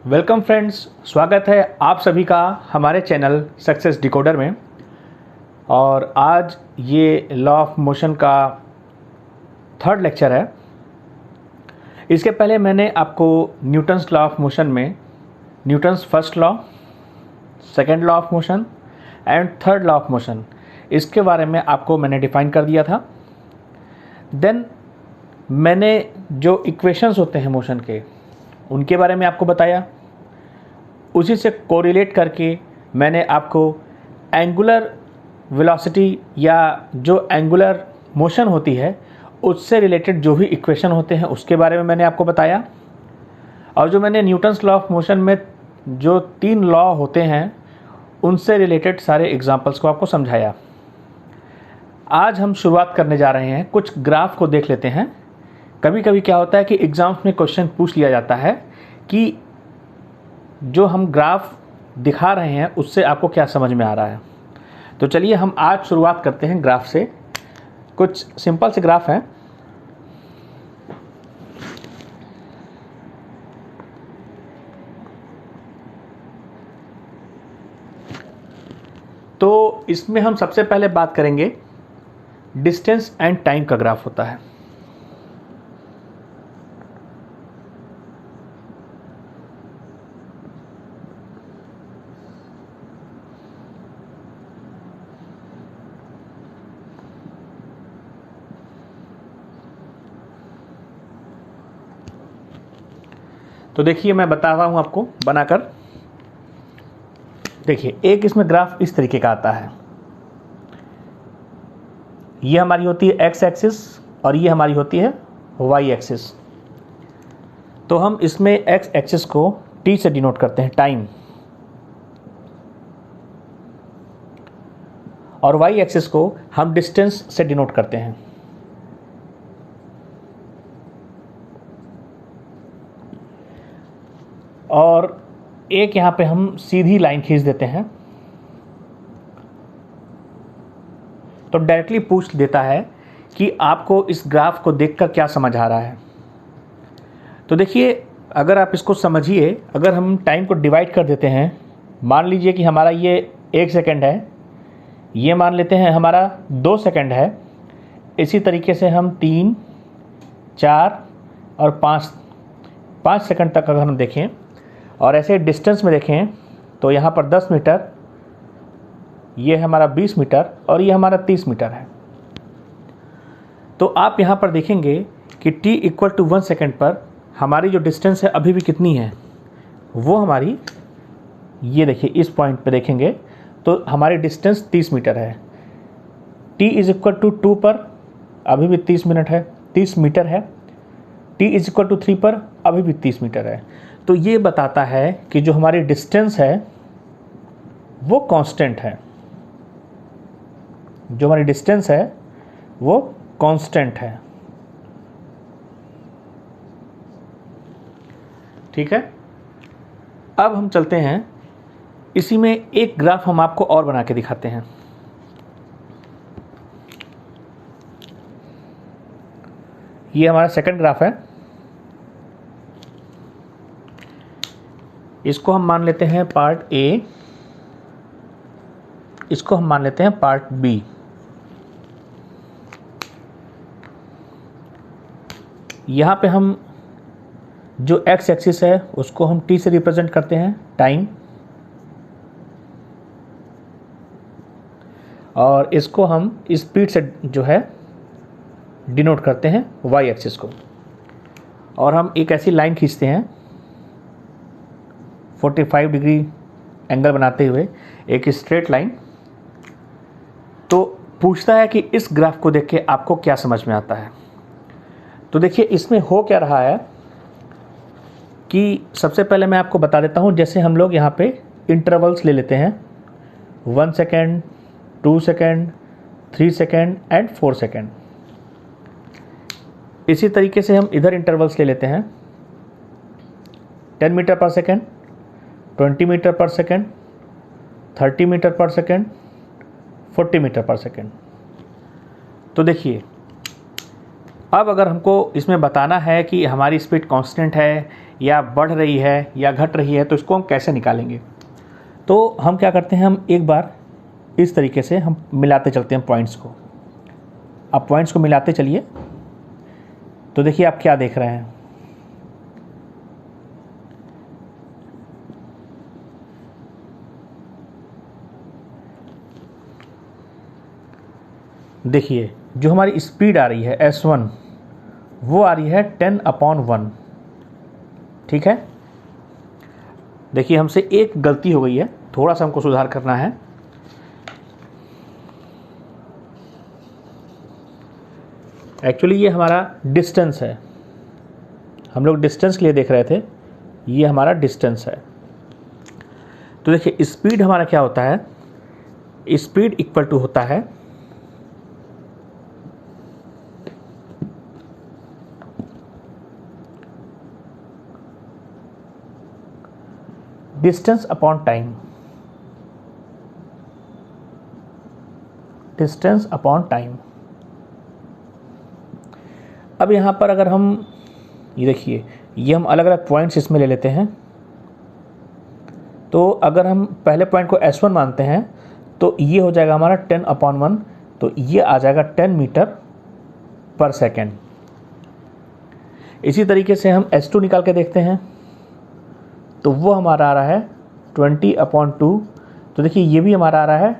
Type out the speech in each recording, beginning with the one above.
Welcome friends, स्वागत है आप सभी का हमारे चैनल सक्सेस डिकोडर में। और आज ये लॉ ऑफ मोशन का थर्ड लेक्चर है। इसके पहले मैंने आपको न्यूटन्स लॉ ऑफ मोशन में Newton's first law, second law of motion and third law of motion, इसके बारे में आपको मैंने डिफाइन कर दिया था। देन मैंने जो इक्वेशंस होते हैं मोशन के, उनके बारे में आपको बताया। उसी से कोरिलेट करके मैंने आपको एंगुलर वेलोसिटी या जो एंगुलर मोशन होती है उससे रिलेटेड जो भी इक्वेशन होते हैं उसके बारे में मैंने आपको बताया। और जो मैंने न्यूटन्स लॉ ऑफ मोशन में जो 3 लॉ होते हैं उनसे रिलेटेड सारे एग्जांपल्स को आपको समझाया। आज हम शुरुआत करने जा रहे हैं, कुछ ग्राफ को देख लेते हैं। कभी कभी क्या होता है कि एग्जाम्स में क्वेश्चन पूछ लिया जाता है कि जो हम ग्राफ दिखा रहे हैं उससे आपको क्या समझ में आ रहा है। तो चलिए हम आज शुरुआत करते हैं ग्राफ से। कुछ सिंपल से ग्राफ हैं। तो इसमें हम सबसे पहले बात करेंगे डिस्टेंस एंड टाइम का ग्राफ होता है। तो देखिए मैं बता रहा हूं आपको बनाकर। देखिए एक इसमें ग्राफ इस तरीके का आता है। ये हमारी होती है एक्स एक्सिस और ये हमारी होती है वाई एक्सिस। तो हम इसमें एक्स एक्सिस को टी से डिनोट करते हैं, टाइम, और वाई एक्सिस को हम डिस्टेंस से डिनोट करते हैं। और एक यहाँ पे हम सीधी लाइन खींच देते हैं तो डायरेक्टली पूछ देता है कि आपको इस ग्राफ को देखकर क्या समझ आ रहा है। तो देखिए अगर आप इसको समझिए, अगर हम टाइम को डिवाइड कर देते हैं, मान लीजिए कि हमारा ये 1 सेकंड है, ये मान लेते हैं हमारा 2 सेकंड है। इसी तरीके से हम 3, 4 और 5 सेकंड तक अगर हम देखें और ऐसे डिस्टेंस में देखें तो यहाँ पर 10 मीटर, ये हमारा 20 मीटर और ये हमारा 30 मीटर है। तो आप यहाँ पर देखेंगे कि t इक्वल टू 1 सेकेंड पर हमारी जो डिस्टेंस है अभी भी कितनी है, वो हमारी, ये देखिए इस पॉइंट पे देखेंगे तो हमारी डिस्टेंस 30 मीटर है। t इज इक्वल टू 2 पर अभी भी 30 मीटर है। t इज इक्वल टू 3 पर अभी भी 30 मीटर है। तो ये बताता है कि जो हमारी डिस्टेंस है वो कांस्टेंट है। जो हमारी डिस्टेंस है वो कांस्टेंट है। ठीक है, अब हम चलते हैं, इसी में एक ग्राफ हम आपको और बना के दिखाते हैं। ये हमारा सेकंड ग्राफ है। इसको हम मान लेते हैं पार्ट ए, इसको हम मान लेते हैं पार्ट बी। यहाँ पे हम जो एक्स एक्सिस है उसको हम टी से रिप्रेजेंट करते हैं, टाइम, और इसको हम स्पीड से जो है डिनोट करते हैं वाई एक्सिस को। और हम एक ऐसी लाइन खींचते हैं 45 डिग्री एंगल बनाते हुए, एक स्ट्रेट लाइन। तो पूछता है कि इस ग्राफ को देख के आपको क्या समझ में आता है। तो देखिए इसमें हो क्या रहा है कि सबसे पहले मैं आपको बता देता हूँ, जैसे हम लोग यहाँ पे इंटरवल्स ले लेते हैं, 1 second, 2 second, 3 second and 4 second. इसी तरीके से हम इधर इंटरवल्स ले लेते हैं, 10 मीटर पर सेकेंड, 20 मीटर पर सेकेंड, 30 मीटर पर सेकेंड, 40 मीटर पर सेकेंड। तो देखिए, अब अगर हमको इसमें बताना है कि हमारी स्पीड कांस्टेंट है या बढ़ रही है या घट रही है, तो इसको हम कैसे निकालेंगे। तो हम क्या करते हैं, हम एक बार इस तरीके से हम मिलाते चलते हैं पॉइंट्स को। आप पॉइंट्स को मिलाते चलिए। तो देखिए आप क्या देख रहे हैं, देखिए जो हमारी स्पीड आ रही है S1, वो आ रही है 10/1। ठीक है, देखिए हमसे एक गलती हो गई है, थोड़ा सा हमको सुधार करना है। एक्चुअली ये हमारा डिस्टेंस है, हम लोग डिस्टेंस के लिए देख रहे थे, ये हमारा डिस्टेंस है। तो देखिए स्पीड हमारा क्या होता है, स्पीड इक्वल टू होता है distance upon time, distance upon time. अब यहाँ पर अगर हम ये देखिए, ये हम अलग अलग पॉइंट्स इसमें ले लेते हैं। तो अगर हम पहले पॉइंट को S1 मानते हैं तो ये हो जाएगा हमारा 10/1, तो ये आ जाएगा 10 मीटर पर सेकेंड। इसी तरीके से हम S2 निकाल के देखते हैं, तो वो हमारा आ रहा है 20/2। तो देखिए ये भी हमारा आ रहा है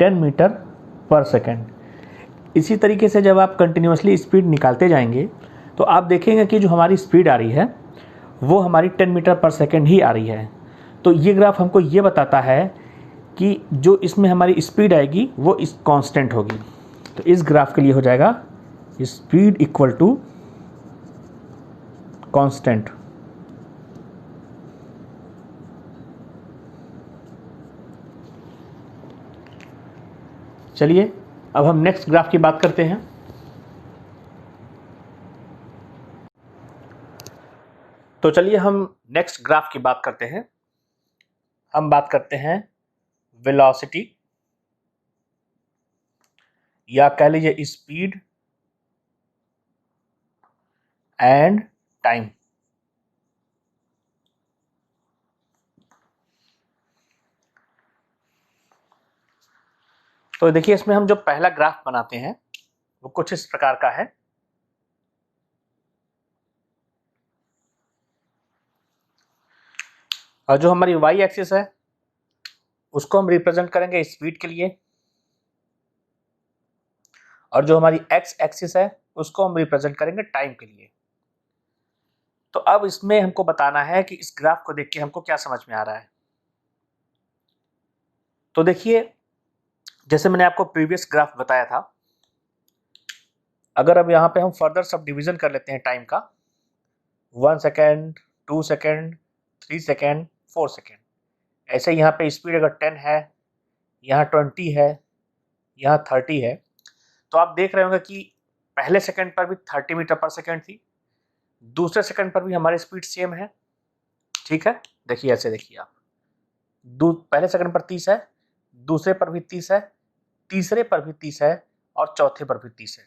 10 मीटर पर सेकेंड। इसी तरीके से जब आप कंटिन्यूसली स्पीड निकालते जाएंगे तो आप देखेंगे कि जो हमारी स्पीड आ रही है वो हमारी 10 मीटर पर सेकेंड ही आ रही है। तो ये ग्राफ हमको ये बताता है कि जो इसमें हमारी स्पीड आएगी वो इस कांस्टेंट होगी। तो इस ग्राफ के लिए हो जाएगा स्पीड इक्वल टू कांस्टेंट। चलिए अब हम नेक्स्ट ग्राफ की बात करते हैं। तो चलिए हम नेक्स्ट ग्राफ की बात करते हैं। हम बात करते हैं वेलोसिटी, या कह लीजिए स्पीड एंड टाइम। तो देखिए इसमें हम जो पहला ग्राफ बनाते हैं वो कुछ इस प्रकार का है। और जो हमारी y एक्सिस है उसको हम रिप्रेजेंट करेंगे स्पीड के लिए, और जो हमारी x एक्सिस है उसको हम रिप्रेजेंट करेंगे टाइम के लिए। तो अब इसमें हमको बताना है कि इस ग्राफ को देख के हमको क्या समझ में आ रहा है। तो देखिए जैसे मैंने आपको प्रीवियस ग्राफ बताया था, अगर अब यहाँ पे हम फर्दर सब डिवीजन कर लेते हैं टाइम का, 1 सेकेंड, 2 सेकेंड, 3 सेकेंड, 4 सेकेंड। ऐसे यहाँ पे स्पीड अगर 10 है, यहाँ 20 है, यहाँ 30 है, तो आप देख रहे होंगे कि पहले सेकंड पर भी 30 मीटर पर सेकंड थी, दूसरे सेकंड पर भी हमारी स्पीड सेम है। ठीक है, देखिए ऐसे देखिए आप, पहले सेकंड पर 30 है, दूसरे पर भी 30 है, तीसरे पर भी 30 है, और चौथे पर भी 30 है।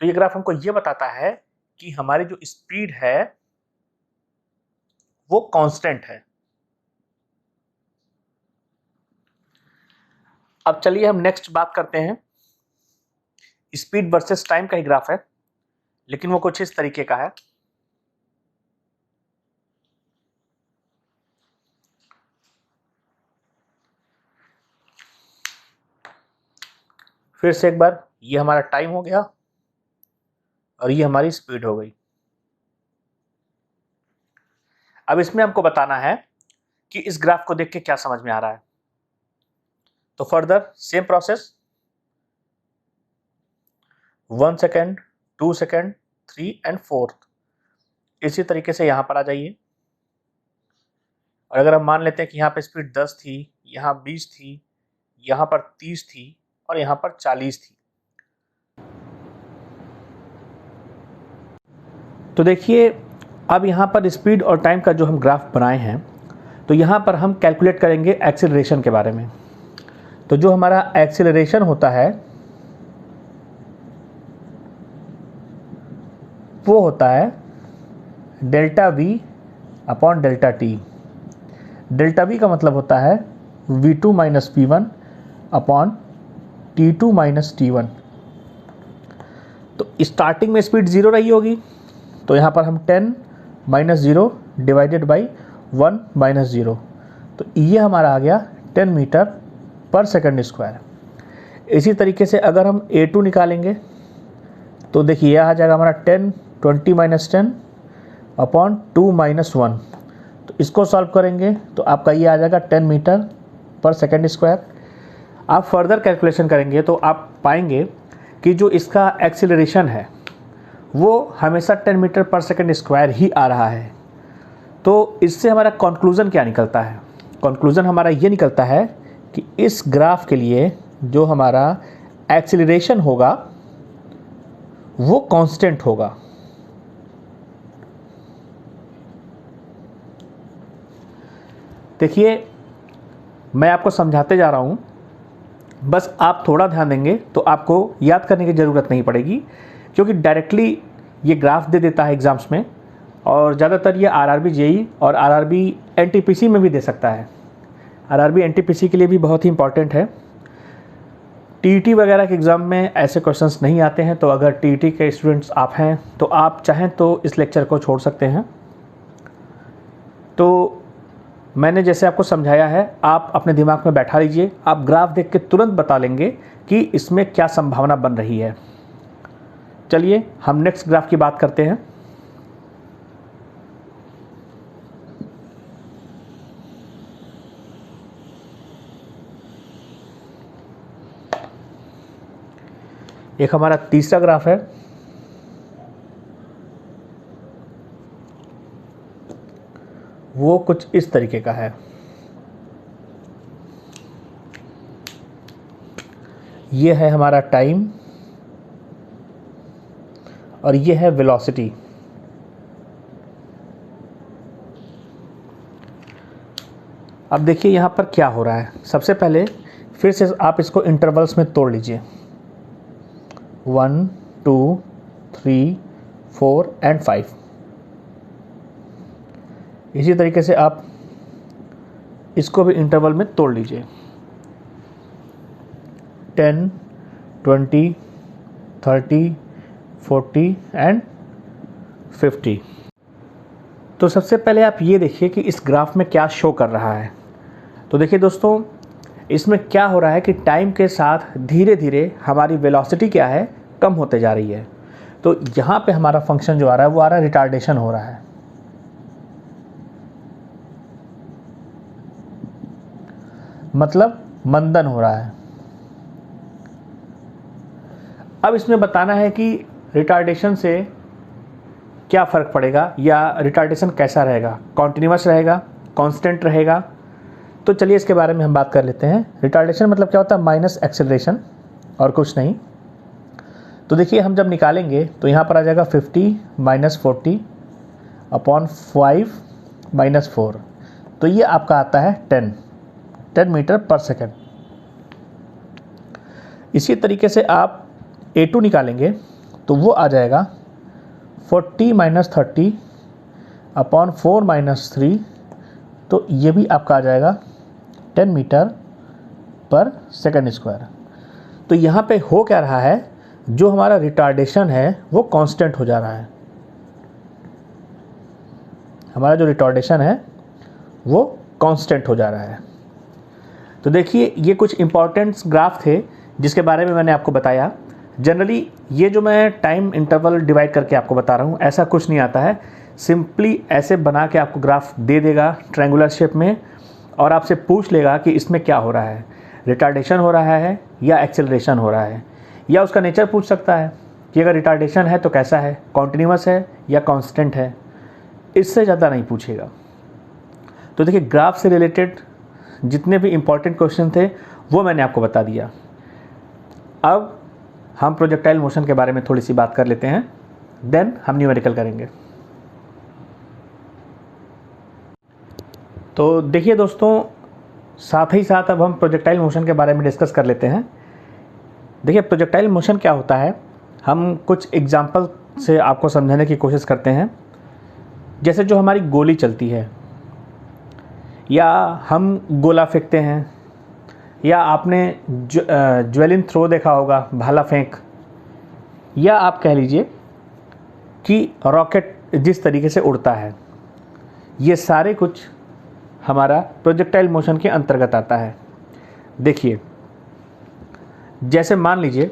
तो ये ग्राफ हमको ये बताता है कि हमारी जो स्पीड है वो कांस्टेंट है। अब चलिए हम नेक्स्ट बात करते हैं, स्पीड वर्सेस टाइम का ही ग्राफ है, लेकिन वो कुछ इस तरीके का है। फिर से एक बार, ये हमारा टाइम हो गया और ये हमारी स्पीड हो गई। अब इसमें हमको बताना है कि इस ग्राफ को देख के क्या समझ में आ रहा है। तो further same process, 1 second, 2 second, 3 and 4, इसी तरीके से यहाँ पर आ जाइए। और अगर हम मान लेते हैं कि यहाँ पे स्पीड 10 थी, यहाँ 20 थी, यहाँ पर 30 थी, और यहाँ पर 40 थी। तो देखिए अब यहाँ पर स्पीड और टाइम का जो हम ग्राफ बनाए हैं, तो यहाँ पर हम कैलकुलेट करेंगे एक्सेलरेशन के बारे में। तो जो हमारा एक्सेलरेशन होता है वो होता है delta we upon delta T. Delta we का मतलब होता है v2 minus v1 upon t2 minus t1। तो स्टार्टिंग में स्पीड 0 रही होगी, तो यहाँ पर हम 10 माइनस 0 डिवाइडेड बाई 1 माइनस 0, तो ये हमारा आ गया 10 मीटर पर सेकंड स्क्वायर। इसी तरीके से अगर हम a2 निकालेंगे तो देखिए यह आ जाएगा हमारा 10 20 माइनस 10 अपॉन 2 माइनस 1। तो इसको सॉल्व करेंगे तो आपका ये आ जाएगा 10 मीटर पर सेकंड स्क्वायर। आप फर्दर कैलकुलेशन करेंगे तो आप पाएंगे कि जो इसका एक्सीलरेशन है वो हमेशा 10 मीटर पर सेकंड स्क्वायर ही आ रहा है। तो इससे हमारा कंक्लूज़न क्या निकलता है? कंक्लूज़न हमारा ये निकलता है कि इस ग्राफ के लिए जो हमारा एक्सीलरेशन होगा वो कांस्टेंट होगा। देखिए मैं आपको समझाते जा रहा हूँ, बस आप थोड़ा ध्यान देंगे तो आपको याद करने की ज़रूरत नहीं पड़ेगी, क्योंकि डायरेक्टली ये ग्राफ दे देता है एग्ज़ाम्स में, और ज़्यादातर ये आरआरबी जेई और आरआरबी एनटीपीसी में भी दे सकता है। आरआरबी एनटीपीसी के लिए भी बहुत ही इंपॉर्टेंट है। टीईटी वगैरह के एग्ज़ाम में ऐसे क्वेश्चंस नहीं आते हैं, तो अगर टीईटी के स्टूडेंट्स आप हैं तो आप चाहें तो इस लेक्चर को छोड़ सकते हैं। तो मैंने जैसे आपको समझाया है आप अपने दिमाग में बैठा लीजिए, आप ग्राफ देख के तुरंत बता लेंगे कि इसमें क्या संभावना बन रही है। चलिए हम नेक्स्ट ग्राफ की बात करते हैं। एक हमारा तीसरा ग्राफ है। वो कुछ इस तरीके का है। ये है हमारा टाइम और ये है वेलोसिटी। अब देखिए यहाँ पर क्या हो रहा है। सबसे पहले फिर से आप इसको इंटरवल्स में तोड़ लीजिए, 1 2 3 4 एंड 5। इसी तरीके से आप इसको भी इंटरवल में तोड़ लीजिए, 10 20 30 40 एंड 50। तो सबसे पहले आप ये देखिए कि इस ग्राफ में क्या शो कर रहा है। तो देखिए दोस्तों, इसमें क्या हो रहा है कि टाइम के साथ धीरे धीरे हमारी वेलोसिटी क्या है, कम होते जा रही है। तो यहाँ पे हमारा फंक्शन जो आ रहा है वो आ रहा है रिटार्डेशन हो रहा है। मतलब मंदन हो रहा है। अब इसमें बताना है कि रिटार्डेशन से क्या फ़र्क पड़ेगा या रिटार्डेशन कैसा रहेगा, कॉन्टिन्यूअस रहेगा, कांस्टेंट रहेगा। तो चलिए इसके बारे में हम बात कर लेते हैं। रिटार्डेशन मतलब क्या होता है, माइनस एक्सेलरेशन और कुछ नहीं। तो देखिए हम जब निकालेंगे तो यहाँ पर आ जाएगा 50 माइनस 40 अपॉन 5 माइनस 4। तो ये आपका आता है 10 मीटर पर सेकेंड। इसी तरीके से आप A2 निकालेंगे तो वो आ जाएगा 40 माइनस 30 अपॉन 4 माइनस 3। तो ये भी आपका आ जाएगा 10 मीटर पर सेकेंड स्क्वायर। तो यहाँ पे हो क्या रहा है, जो हमारा रिटार्डेशन है वो कांस्टेंट हो जा रहा है। हमारा जो रिटार्डेशन है वो कांस्टेंट हो जा रहा है। तो देखिए ये कुछ इंपॉर्टेंट ग्राफ थे जिसके बारे में मैंने आपको बताया। जनरली ये जो मैं टाइम इंटरवल डिवाइड करके आपको बता रहा हूँ ऐसा कुछ नहीं आता है। सिंपली ऐसे बना के आपको ग्राफ दे देगा ट्रायंगुलर शेप में, और आपसे पूछ लेगा कि इसमें क्या हो रहा है, रिटार्डेशन हो रहा है या एक्सेलरेशन हो रहा है, या उसका नेचर पूछ सकता है कि अगर रिटार्डेशन है तो कैसा है, कॉन्टिन्यूअस है या कांस्टेंट है। इससे ज़्यादा नहीं पूछेगा। तो देखिए ग्राफ से रिलेटेड जितने भी इम्पॉर्टेंट क्वेश्चन थे वो मैंने आपको बता दिया। अब हम प्रोजेक्टाइल मोशन के बारे में थोड़ी सी बात कर लेते हैं, देन हम न्यूमेरिकल करेंगे। तो देखिए दोस्तों, साथ ही साथ अब हम प्रोजेक्टाइल मोशन के बारे में डिस्कस कर लेते हैं। देखिए प्रोजेक्टाइल मोशन क्या होता है, हम कुछ एग्जाम्पल से आपको समझाने की कोशिश करते हैं। जैसे जो हमारी गोली चलती है, या हम गोला फेंकते हैं, या आपने ज्वेलिन थ्रो देखा होगा, भाला फेंक, या आप कह लीजिए कि रॉकेट जिस तरीके से उड़ता है, ये सारे कुछ हमारा प्रोजेक्टाइल मोशन के अंतर्गत आता है। देखिए, जैसे मान लीजिए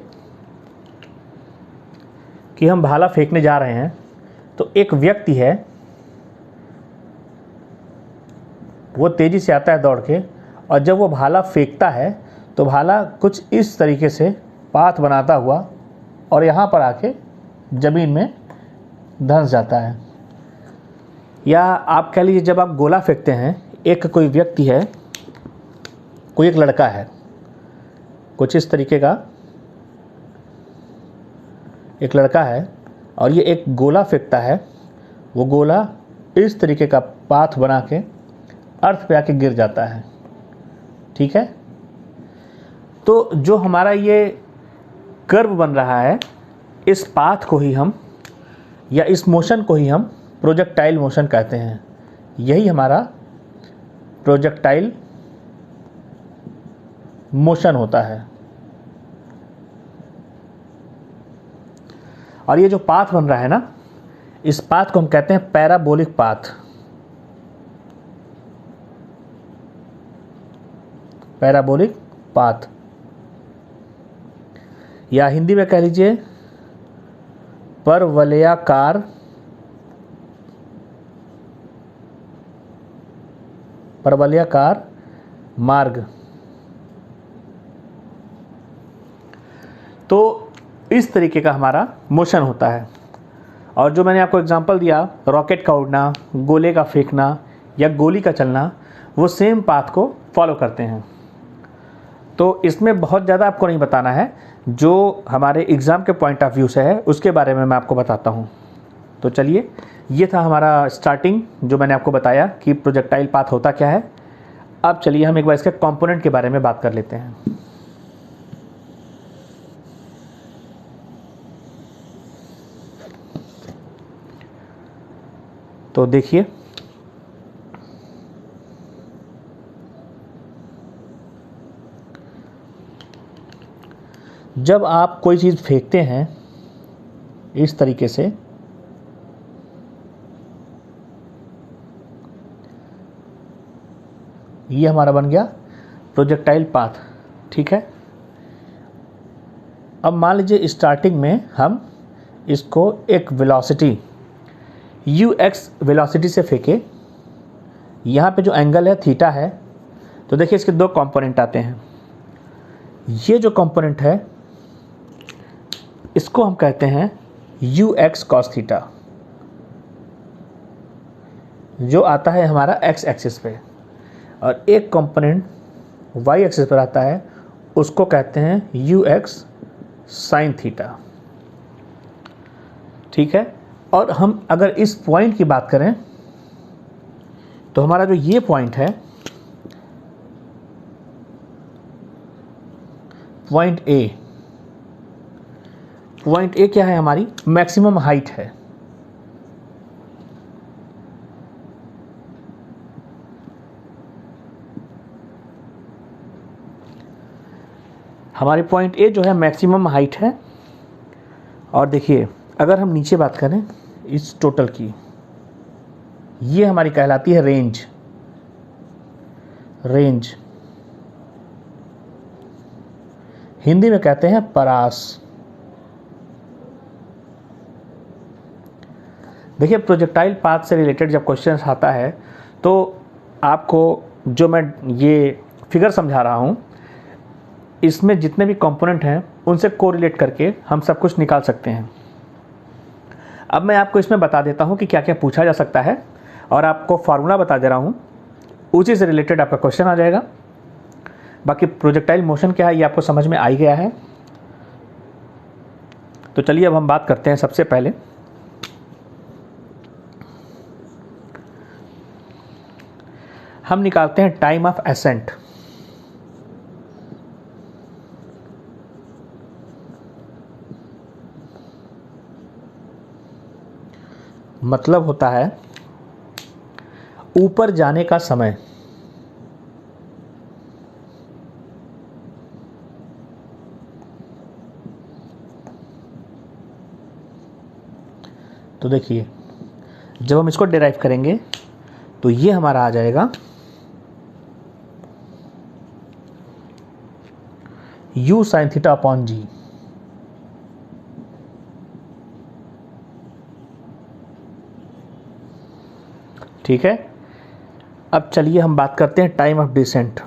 कि हम भाला फेंकने जा रहे हैं, तो एक व्यक्ति है, वो तेज़ी से आता है दौड़ के, और जब वो भाला फेंकता है तो भाला कुछ इस तरीके से पाथ बनाता हुआ और यहाँ पर आके ज़मीन में धंस जाता है। या आप कह लीजिए जब आप गोला फेंकते हैं, एक कोई व्यक्ति है, कोई एक लड़का है, कुछ इस तरीके का एक लड़का है, और ये एक गोला फेंकता है। वो गोला इस तरीके का पाथ बना के अर्थ पे आके गिर जाता है। ठीक है, तो जो हमारा ये कर्व बन रहा है, इस पाथ को ही हम, या इस मोशन को ही हम प्रोजेक्टाइल मोशन कहते हैं। यही हमारा प्रोजेक्टाइल मोशन होता है। और ये जो पाथ बन रहा है ना, इस पाथ को हम कहते हैं पैराबोलिक पाथ। पैराबोलिक पाथ, या हिंदी में कह लीजिए परवलयाकार मार्ग। तो इस तरीके का हमारा मोशन होता है। और जो मैंने आपको एग्जांपल दिया, रॉकेट का उड़ना, गोले का फेंकना या गोली का चलना, वो सेम पाथ को फॉलो करते हैं। तो इसमें बहुत ज़्यादा आपको नहीं बताना है, जो हमारे एग्ज़ाम के पॉइंट ऑफ व्यू से है उसके बारे में मैं आपको बताता हूँ। तो चलिए, ये था हमारा स्टार्टिंग, जो मैंने आपको बताया कि प्रोजेक्टाइल पाथ होता क्या है। अब चलिए हम एक बार इसके कंपोनेंट के बारे में बात कर लेते हैं। तो देखिए, जब आप कोई चीज़ फेंकते हैं इस तरीके से, ये हमारा बन गया प्रोजेक्टाइल पाथ। ठीक है, अब मान लीजिए स्टार्टिंग में हम इसको एक वेलोसिटी ux वेलोसिटी से फेंके। यहाँ पे जो एंगल है थीटा है, तो देखिए इसके दो कंपोनेंट आते हैं। ये जो कंपोनेंट है इसको हम कहते हैं ux cos थीटा, जो आता है हमारा x एक्सिस पे, और एक कंपोनेंट y एक्सिस पर आता है, उसको कहते हैं ux sin थीटा। ठीक है, और हम अगर इस पॉइंट की बात करें तो हमारा जो ये पॉइंट है, पॉइंट ए क्या है, हमारी मैक्सिमम हाइट है। हमारी पॉइंट ए जो है मैक्सिमम हाइट है। और देखिए, अगर हम नीचे बात करें इस टोटल की, ये हमारी कहलाती है रेंज। हिंदी में कहते हैं परास। देखिए, प्रोजेक्टाइल पाथ से रिलेटेड जब क्वेश्चन आता है तो आपको जो मैं ये फिगर समझा रहा हूँ, इसमें जितने भी कंपोनेंट हैं उनसे कोरिलेट करके हम सब कुछ निकाल सकते हैं। अब मैं आपको इसमें बता देता हूँ कि क्या क्या पूछा जा सकता है, और आपको फार्मूला बता दे रहा हूँ, उसी से रिलेटेड आपका क्वेश्चन आ जाएगा। बाकी प्रोजेक्टाइल मोशन क्या है ये आपको समझ में आ ही गया है। तो चलिए अब हम बात करते हैं सबसे पहले हम निकालते हैं टाइम ऑफ एसेंट। मतलब होता है ऊपर जाने का समय। तो देखिए जब हम इसको डिराइव करेंगे तो ये हमारा आ जाएगा u sin theta upon g. ठीक है, अब चलिए हम बात करते हैं time of descent.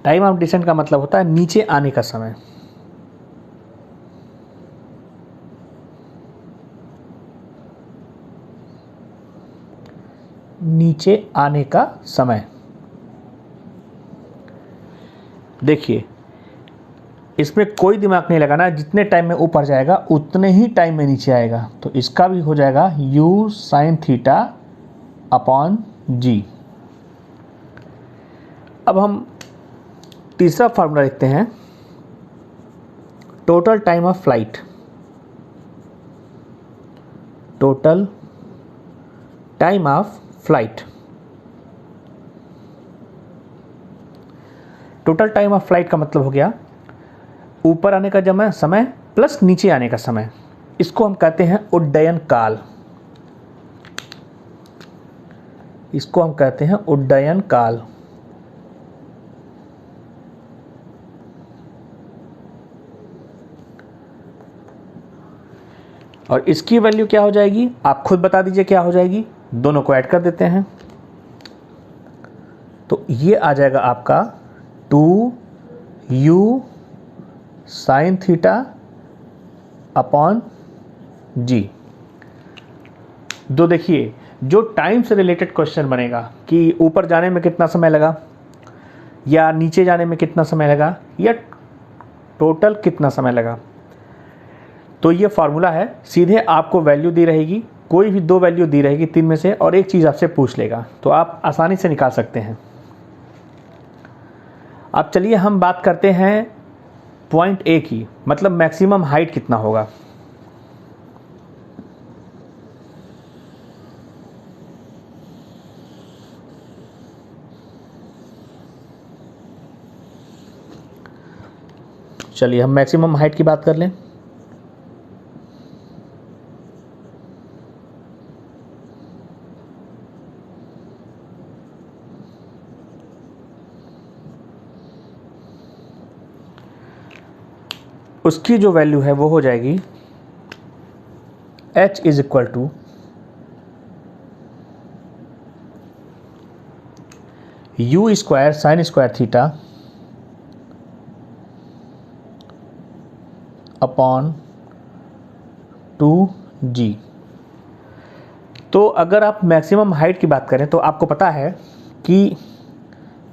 Time of descent का मतलब होता है नीचे आने का समय। नीचे आने का समय। देखिए इसमें कोई दिमाग नहीं लगाना, जितने टाइम में ऊपर जाएगा उतने ही टाइम में नीचे आएगा। तो इसका भी हो जाएगा u sin theta upon g. अब हम तीसरा फार्मूला लिखते हैं, total time of flight. Total time of flight. Total time of flight का मतलब हो गया ऊपर आने का समय प्लस नीचे आने का समय। इसको हम कहते हैं उड्डयन काल। इसको हम कहते हैं उड्डयन काल। और इसकी वैल्यू क्या हो जाएगी आप खुद बता दीजिए क्या हो जाएगी। दोनों को ऐड कर देते हैं तो ये आ जाएगा आपका 2u sin थीटा अपॉन जी। दो देखिए जो टाइम से रिलेटेड क्वेश्चन बनेगा कि ऊपर जाने में कितना समय लगा या नीचे जाने में कितना समय लगा या टोटल कितना समय लगा, तो ये फार्मूला है। सीधे आपको वैल्यू दी रहेगी, कोई भी दो वैल्यू दी रहेगी तीन में से, और एक चीज़ आपसे पूछ लेगा तो आप आसानी से निकाल सकते हैं। अब चलिए हम बात करते हैं पॉइंट ए की, मतलब मैक्सिमम हाइट कितना होगा। चलिए हम मैक्सिमम हाइट की बात कर लें। उसकी जो वैल्यू है वो हो जाएगी h is equal to u square sine square theta upon 2g। तो अगर आप मैक्सिमम हाइट की बात करें तो आपको पता है कि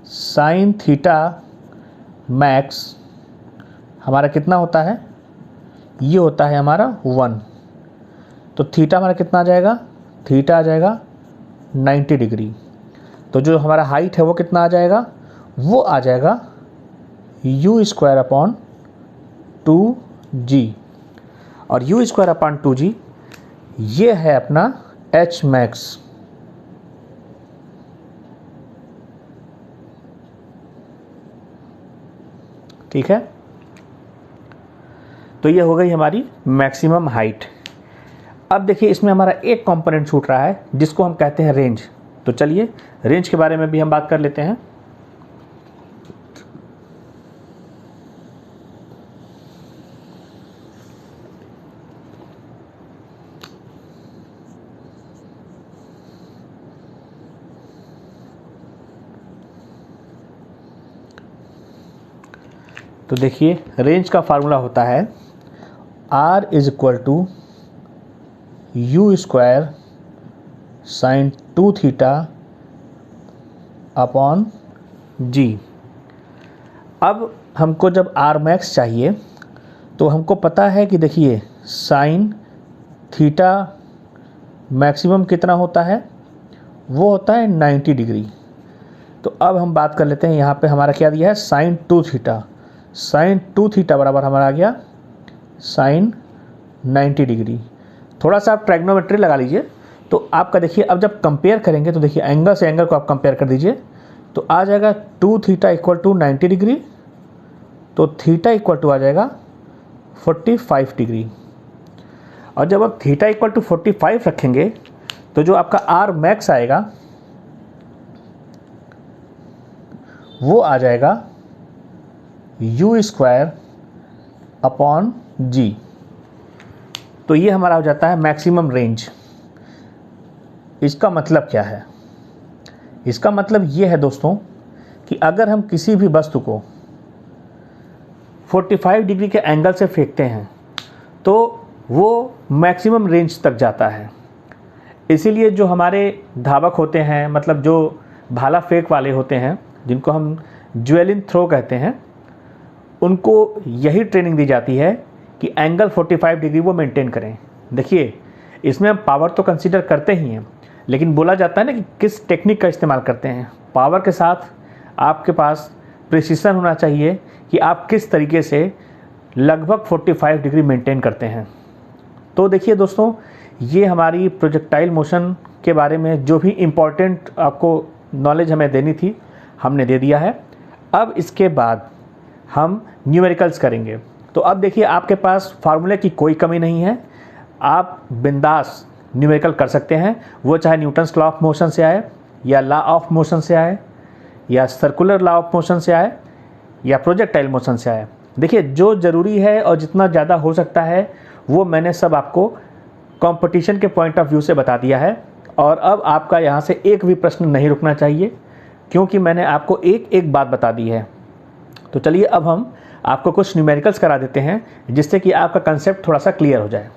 साइन थीटा मैक्स हमारा कितना होता है, ये होता है हमारा 1। तो थीटा हमारा कितना आ जाएगा, थीटा आ जाएगा 90 डिग्री। तो जो हमारा हाइट है वो कितना आ जाएगा, वो आ जाएगा u स्क्वायर अपॉन 2g। और u स्क्वायर अपॉन 2g ये है अपना h मैक्स। ठीक है, तो ये हो गई हमारी मैक्सिमम हाइट। अब देखिए इसमें हमारा एक कंपोनेंट छूट रहा है जिसको हम कहते हैं रेंज। तो चलिए रेंज के बारे में भी हम बात कर लेते हैं। तो देखिए रेंज का फार्मूला होता है r is equal to u square sine 2 theta upon g. अब हमको जब आर मैक्स चाहिए तो हमको पता है कि देखिए साइन थीटा मैक्सिमम कितना होता है, वो होता है 90 डिग्री। तो अब हम बात कर लेते हैं, यहाँ पे हमारा क्या दिया है, साइन 2 थीटा। साइन 2 थीटा बराबर हमारा आ गया साइन 90 डिग्री। थोड़ा सा आप ट्रायग्नोमेट्री लगा लीजिए तो आपका देखिए, अब जब कंपेयर करेंगे तो देखिए एंगल से एंगल को आप कंपेयर कर दीजिए तो आ जाएगा 2 थीटा इक्वल टू 90 डिग्री, तो थीटा इक्वल टू आ जाएगा 45 डिग्री। और जब आप थीटा इक्वल टू 45 रखेंगे तो जो आपका आर मैक्स आएगा वो आ जाएगा u² अपॉन जी। तो ये हमारा हो जाता है मैक्सिमम रेंज। इसका मतलब क्या है? इसका मतलब ये है दोस्तों कि अगर हम किसी भी वस्तु को 45 डिग्री के एंगल से फेंकते हैं तो वो मैक्सिमम रेंज तक जाता है। इसीलिए जो हमारे धावक होते हैं, मतलब जो भाला फेंक वाले होते हैं, जिनको हम ज्वेलिन थ्रो कहते हैं, उनको यही ट्रेनिंग दी जाती है कि एंगल 45 डिग्री वो मेंटेन करें। देखिए इसमें हम पावर तो कंसीडर करते ही हैं, लेकिन बोला जाता है ना कि किस टेक्निक का इस्तेमाल करते हैं। पावर के साथ आपके पास प्रिसीशन होना चाहिए कि आप किस तरीके से लगभग 45 डिग्री मेंटेन करते हैं। तो देखिए दोस्तों, ये हमारी प्रोजेक्टाइल मोशन के बारे में जो भी इम्पॉर्टेंट आपको नॉलेज हमें देनी थी हमने दे दिया है। अब इसके बाद हम न्यूमेरिकल्स करेंगे। तो अब देखिए आपके पास फार्मूले की कोई कमी नहीं है, आप बिंदास न्यूमेरिकल कर सकते हैं, वो चाहे न्यूटन्स लॉ ऑफ मोशन से आए या लॉ ऑफ मोशन से आए या सर्कुलर लॉ ऑफ मोशन से आए या प्रोजेक्टाइल मोशन से आए। देखिए जो ज़रूरी है और जितना ज़्यादा हो सकता है वो मैंने सब आपको कंपटीशन के पॉइंट ऑफ व्यू से बता दिया है। और अब आपका यहाँ से एक भी प्रश्न नहीं रुकना चाहिए, क्योंकि मैंने आपको एक एक बात बता दी है। तो चलिए अब हम आपको कुछ न्यूमेरिकल्स करा देते हैं जिससे कि आपका कंसेप्ट थोड़ा सा क्लियर हो जाए।